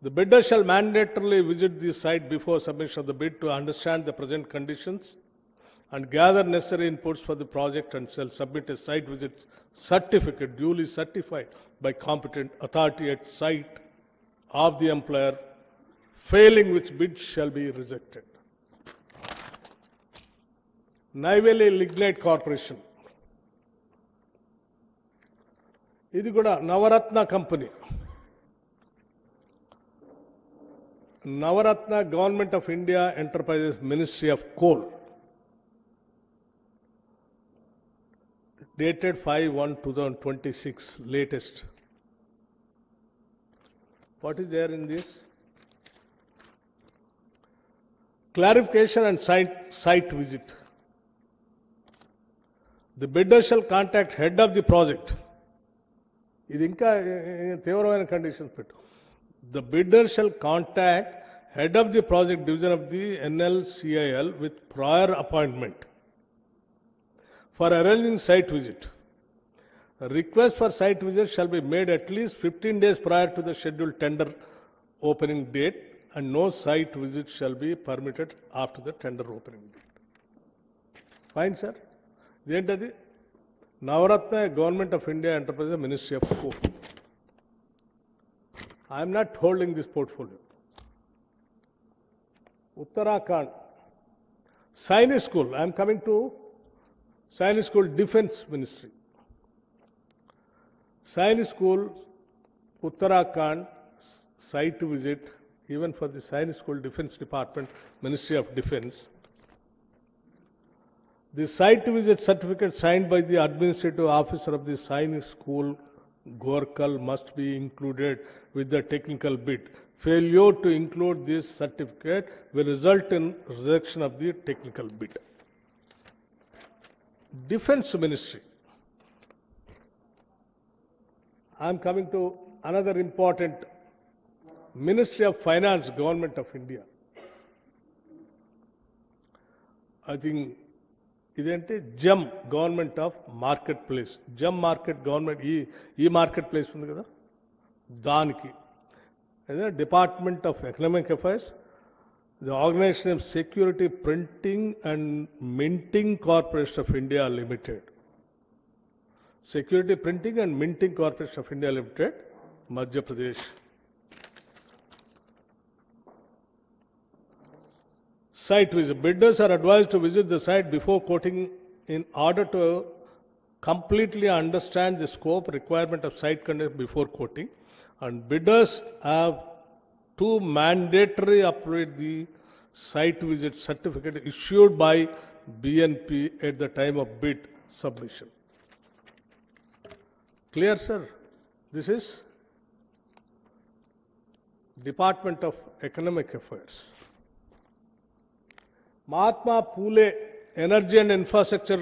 The bidder shall mandatorily visit the site before submission of the bid to understand the present conditions and gather necessary inputs for the project, and shall submit a site visit certificate duly certified by competent authority at site of the employer, failing which bid shall be rejected. Neyveli Lignite Corporation. ఇది కూడా నవరత్న company. Navaratna Government of India Enterprises Ministry of Coal, dated 5/1/2026, latest. What is there in this? Clarification and site visit. The bidder shall contact head of the project. ఇది ఇంకా తీవ్రమైన conditions పెట్టు. The bidder shall contact head of the project division of the NLCIL with prior appointment for arranging site visit. A request for site visit shall be made at least 15 days prior to the scheduled tender opening date, and no site visit shall be permitted after the tender opening date. Fine, sir. Identadi Navaratna Government of India Enterprises Ministry of Coal. I am not holding this portfolio. Uttarakhand, Sainik School. I am coming to Sainik School Defence Ministry. Sainik School, Uttarakhand, site visit, even for the Sainik School Defence Department, Ministry of Defence. The site visit certificate signed by the administrative officer of the Sainik School, Gorkal, must be included with the technical bid. Failure to include this certificate will result in rejection of the technical bid. Defence Ministry. I am coming to another important Ministry of Finance, Government of India. I think ఇదేంటి GeM government of market place. GeM market government ఈ market place ఉంది కదా, దానికి అదే department of economic affairs, the organisation of security printing and minting corporation of India limited. Security printing and minting corporation of India limited, Madhya Pradesh. Site visit. Bidders are advised to visit the site before quoting in order to completely understand the scope requirement of site condition before quoting. And bidders have to mandatory upload the site visit certificate issued by BNP at the time of bid submission. Clear, sir? This is Department of Economic Affairs. Mahatma Phule Energy and Infrastructure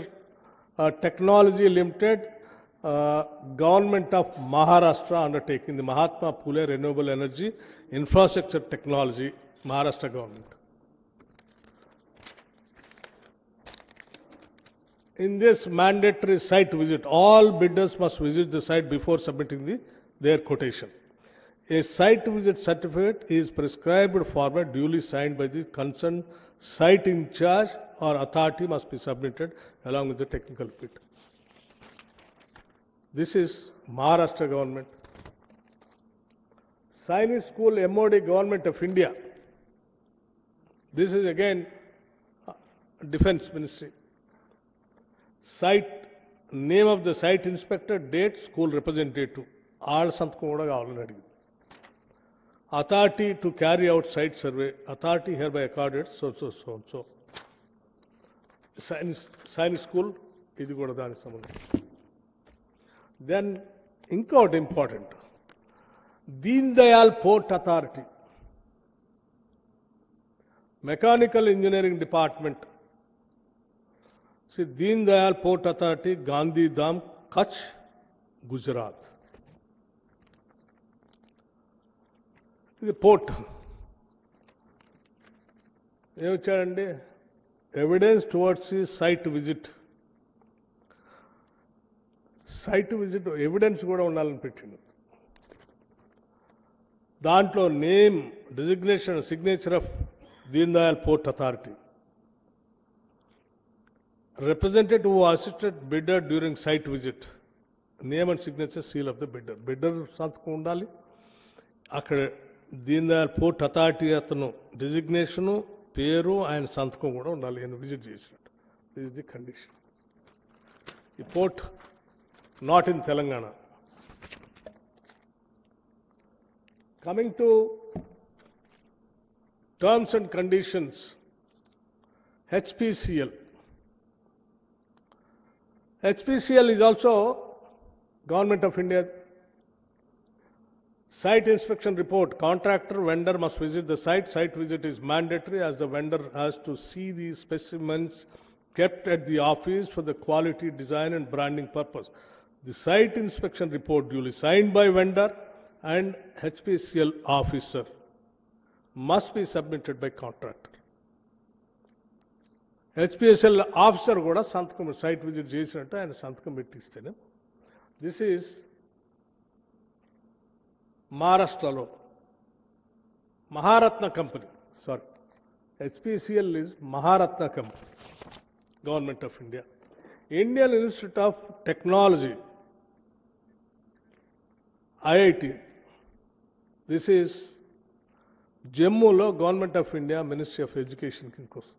Technology Limited, Government of Maharashtra undertaking, the Mahatma Phule Renewable Energy Infrastructure Technology, Maharashtra Government. In this mandatory site visit, all bidders must visit the site before submitting their quotation. A site visit certificate is prescribed format duly signed by the concerned site in charge or authority must be submitted along with the technical bid. This is Maharashtra government. Sainik School MOD Government of India. This is again Defence Ministry. Site, name of the site inspector, date, school representative. All సంతకం కూడా కావాలని అడిగింది. Authority to carry out site survey. Authority hereby accorded so. Sainik School, ఇది కూడా దానికి సంబంధం. Then ఇంకోటి important, Deen Dayal port authority, mechanical engineering department. Deen Dayal port authority, Gandhidham, Kutch, Gujarat. ఇది పోర్ట్ ఏమిచ్చాడండి? Evidence towards the site visit. Site visit evidence కూడా ఉండాలని పెట్టింది. దాంట్లో name, designation, signature of Deen Dayal port authority. Representative who assisted bidder during site visit. Name and signature, seal of the bidder. Bidder సంతకం ఉండాలి. అక్కడ Deen Dayal port authority అతను designation, పేరు, ఆయన సంతకం కూడా ఉండాలి. ఆయన విజిట్ చేసినట్టు. This is the condition. ఈ port not in Telangana. Coming to terms and conditions, HPCL. HPCL is also Government of India. Site inspection report. Contractor, vendor must visit the site. Site visit is mandatory as the vendor has to see the specimens kept at the office for the quality, design and branding purpose. The site inspection report duly signed by vendor and HPCL officer must be submitted by contractor. HPCL officer కూడా సంతకం site visit చేసినట్టు ఆయన సంతకం పెట్టిస్తేనే. This is మహారాష్ట్రలో Maharatna company. Sorry, HPCL is Maharatna company, government of India. Indian institute of technology, IIT. This is జమ్మూలో government of India ministry of education కిందకి వస్తుంది.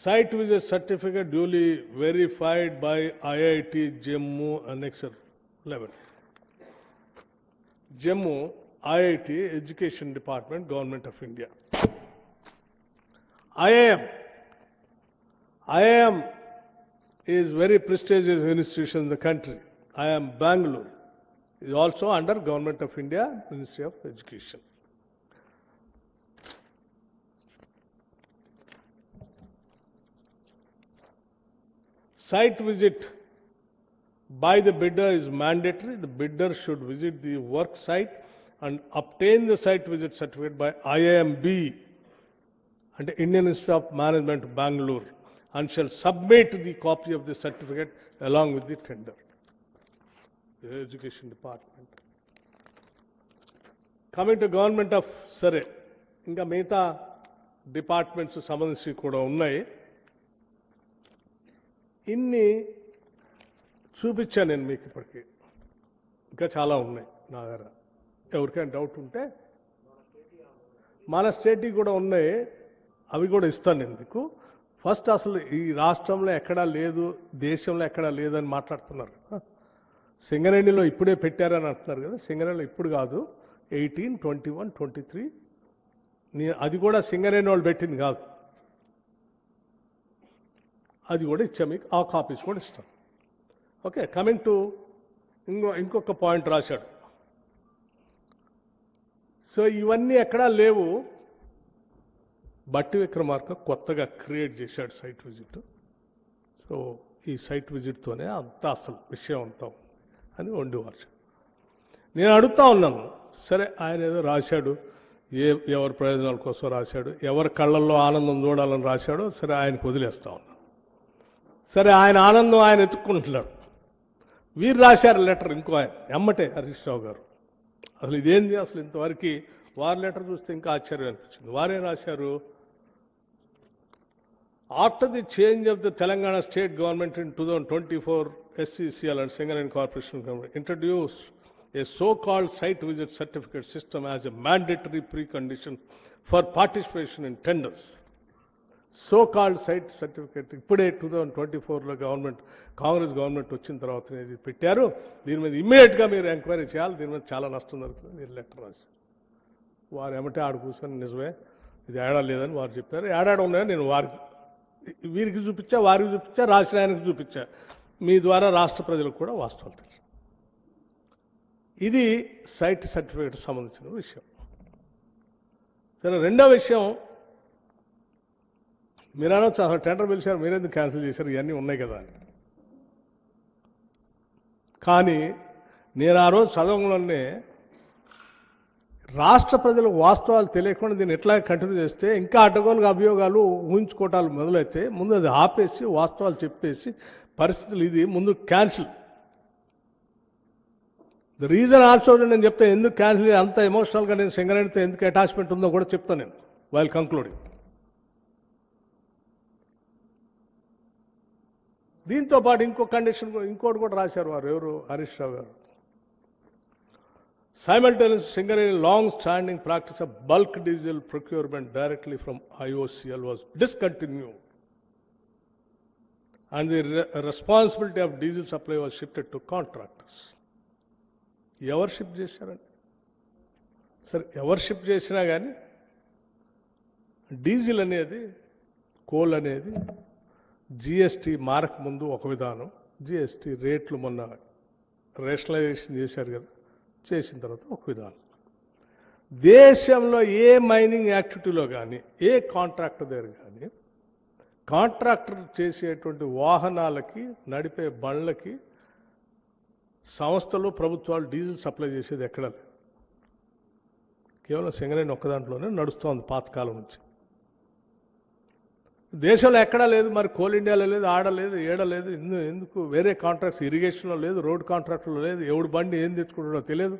Site visit certificate duly verified by IIT Jammu Annexure 11. Jammu IIT Education Department, Government of India. IIM is very prestigious institution in the country. IIM Bangalore is also under Government of India, Ministry of Education. Site visit by the bidder is mandatory. The bidder should visit the work site and obtain the site visit certificate by IIMB and Indian Institute of Management, Bangalore, and shall submit the copy of the certificate along with the tender. The Education Department. Coming to Government of Surrey, ఇంకా మిగతా departments సంబంధించి కూడా ఉన్నాయి. ఇన్ని చూపించాను నేను మీకు ఇప్పటికీ. ఇంకా చాలా ఉన్నాయి నా దగ్గర. ఎవరికైనా డౌట్ ఉంటే మన స్టేట్కి కూడా ఉన్నాయి, అవి కూడా ఇస్తాను నేను మీకు. ఫస్ట్ అసలు ఈ రాష్ట్రంలో ఎక్కడా లేదు, దేశంలో ఎక్కడా లేదని మాట్లాడుతున్నారు. సింగరేణిలో ఇప్పుడే పెట్టారని అంటున్నారు కదా. సింగరేణిలో ఇప్పుడు కాదు, 18, 21, 23. అది కూడా సింగరేణి వాళ్ళు పెట్టింది కాదు. అది కూడా ఇచ్చాం మీకు, ఆ కాపీస్ కూడా ఇస్తాం. ఓకే, కమింగ్ టు ఇంకొక పాయింట్ రాశాడు. సో ఇవన్నీ ఎక్కడా లేవు. బట్టి విక్రమార్క కొత్తగా క్రియేట్ చేశాడు సైట్ విజిట్. సో ఈ సైట్ విజిట్తోనే అంతా అసలు విషయం అంతా అని వండివారు. నేను అడుగుతా ఉన్నాను, సరే ఆయన ఏదో రాశాడు, ఎవరి ప్రయోజనాల కోసం రాశాడు, ఎవరి కళ్ళల్లో ఆనందం చూడాలని రాశాడో, సరే ఆయనకు వదిలేస్తా ఉన్నాను. సరే ఆయన ఆనందం ఆయన ఎత్తుక్కుంటున్నాడు. వీరు రాశారు లెటర్, ఇంకో ఆయన ఎమ్మటే హరీష్ రావు గారు. అసలు ఇదేంది, అసలు ఇంతవరకు వారి లెటర్ చూస్తే ఇంకా ఆశ్చర్యం అనిపించింది. వారేం రాశారు? After the change of the Telangana state government in 2024, SCCL and Singareni Corporation Government introduced a so-called site visit certificate system as a mandatory precondition for participation in tenders. So-called site certificate ఇప్పుడే 2024లో government, Congress government వచ్చిన తర్వాత ఇది పెట్టారు. దీని మీద ఇమ్మీడియట్గా మీరు enquiry చేయాలి, దీని మీద చాలా నష్టం జరుగుతుంది. మీరు లెటర్ రాశారు. వారు ఏమంటే ఆడు కూర్చొని నిజమే ఇది ఏడా లేదని వారు చెప్పారు. ఏడాడు ఉన్నాయని నేను వీరికి చూపించా, వారికి చూపించా, రాసిన ఆయనకు చూపించా. మీ ద్వారా రాష్ట్ర ప్రజలకు కూడా వాస్తవాలు తెలుసు. ఇది సైట్ సర్టిఫికేట్ సంబంధించిన విషయం. సరే, రెండో విషయం, మీరు అనొచ్చు అసలు టెండర్ పిలిచారు, మీరెందుకు క్యాన్సిల్ చేశారు, ఇవన్నీ ఉన్నాయి కదా అని. కానీ నేను ఆ రోజు చదవంలోనే రాష్ట్ర ప్రజలకు వాస్తవాలు తెలియకుండా దీన్ని ఎట్లా కంటిన్యూ చేస్తే ఇంకా అడ్డగోలుగా అభియోగాలు ఊహించుకోవటాలు మొదలైతే ముందు అది ఆపేసి వాస్తవాలు చెప్పేసి పరిస్థితులు ఇది ముందు క్యాన్సిల్. ద రీజన్ ఆల్సో నేను చెప్తే ఎందుకు క్యాన్సిల్ అంత ఎమోషనల్గా నేను సింగరేణితో ఎందుకు అటాచ్మెంట్ ఉందో కూడా చెప్తాను నేను వైల్ కంక్లూడింగ్. దీంతో పాటు ఇంకో కండిషన్ ఇంకోటి కూడా రాశారు వారు, ఎవరు, హరీష్ రావు గారు. Simultaneous Singareni long-standing practice of bulk diesel procurement directly from IOCL was discontinued, and the responsibility of diesel supply was shifted to contractors. ఎవరు షిఫ్ట్ చేశారండి? సరే, ఎవరు షిఫ్ట్ చేసినా కానీ డీజిల్ అనేది, కోల్ అనేది జిఎస్టీ మారక ముందు ఒక విధానం, జిఎస్టీ రేట్లు మొన్న రేషనలైజేషన్ చేశారు కదా, చేసిన తర్వాత ఒక విధానం. దేశంలో ఏ మైనింగ్ యాక్టివిటీలో కానీ, ఏ కాంట్రాక్టర్ దగ్గర కానీ, కాంట్రాక్టర్ చేసేటువంటి వాహనాలకి, నడిపే బండ్లకి సంస్థలు, ప్రభుత్వాలు డీజిల్ సప్లై చేసేది ఎక్కడ లేదు. కేవలం సింగరేణి ఒక్క దాంట్లోనే నడుస్తోంది పాతకాలం నుంచి. దేశంలో ఎక్కడా లేదు, మరి కోల్ ఇండియాలో లేదు, ఆడలేదు, ఏడలేదు. ఎందుకు వేరే కాంట్రాక్ట్స్, ఇరిగేషన్లో లేదు, రోడ్ కాంట్రాక్ట్లో లేదు, ఎవడు బండి ఏం తెచ్చుకుంటాడో తెలియదు.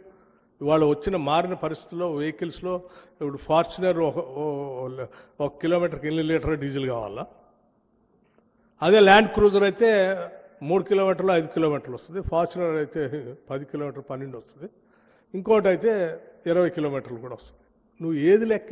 ఇవాళ వచ్చిన మారిన పరిస్థితుల్లో వెహికల్స్లో ఇప్పుడు ఫార్చునర్ ఒక కిలోమీటర్కి 8 లీటర్ డీజిల్ కావాలా? అదే ల్యాండ్ క్రూజర్ అయితే 3 కిలోమీటర్లు 5 కిలోమీటర్లు వస్తుంది, ఫార్చునర్ అయితే 10 కిలోమీటర్లు 12 వస్తుంది, ఇంకోటి అయితే 20 కిలోమీటర్లు కూడా వస్తుంది. నువ్వు ఏది లెక్క